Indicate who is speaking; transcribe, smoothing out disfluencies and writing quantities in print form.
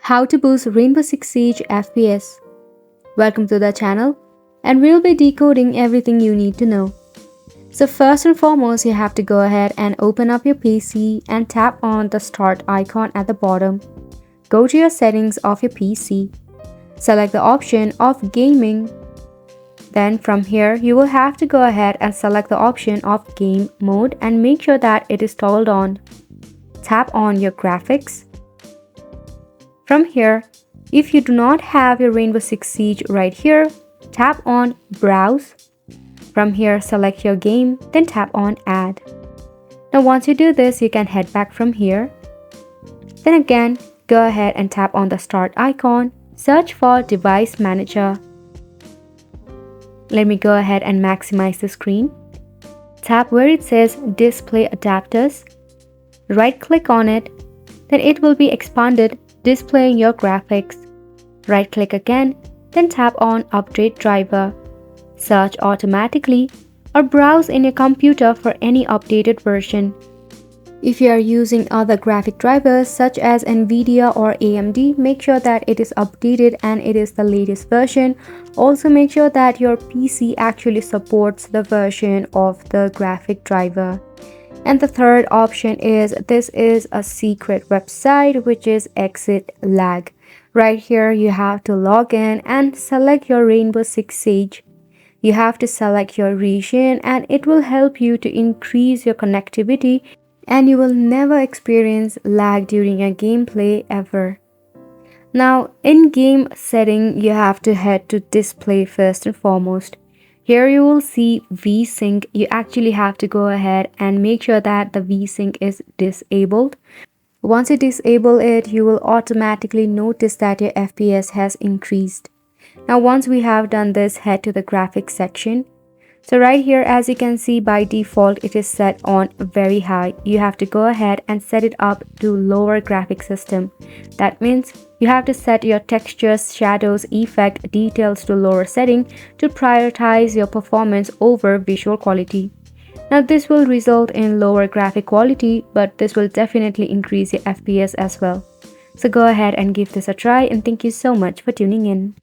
Speaker 1: How to boost Rainbow Six Siege FPS. Welcome to the channel, and we'll be decoding everything you need to know. So first and foremost, you have to go ahead and open up your PC and tap on the start icon at the bottom. Go to your settings of your PC. Select the option of gaming. Then from here, you will have to go ahead and select the option of game mode and make sure that it is toggled on. Tap on your graphics. From here, if you do not have your Rainbow Six Siege right here, tap on Browse. From here, select your game, then tap on Add. Now once you do this, you can head back from here. Then again, go ahead and tap on the Start icon, search for Device Manager. Let me go ahead and maximize the screen. Tap where it says Display Adapters. Right click on it, then it will be expanded, displaying your graphics. Right click again, then tap on Update Driver. Search automatically or browse in your computer for any updated version. If you are using other graphic drivers such as Nvidia or AMD, make sure that it is updated and it is the latest version. Also make sure that your PC actually supports the version of the graphic driver. And the third option is this is a secret website, which is Exit Lag. Right here you have to log in and select your Rainbow Six Siege. You have to select your region and it will help you to increase your connectivity and you will never experience lag during your gameplay ever. Now in game setting, you have to head to display first and foremost. Here you will see VSync. You actually have to go ahead and make sure that the VSync is disabled. Once you disable it, you will automatically notice that your FPS has increased. Now once we have done this, head to the graphics section. So right here, as you can see, by default it is set on very high. You have to go ahead and set it up to lower graphic system. That means you have to set your textures, shadows, effect, details to lower setting to prioritize your performance over visual quality. Now this will result in lower graphic quality, but this will definitely increase your FPS as well. So go ahead and give this a try, and thank you so much for tuning in.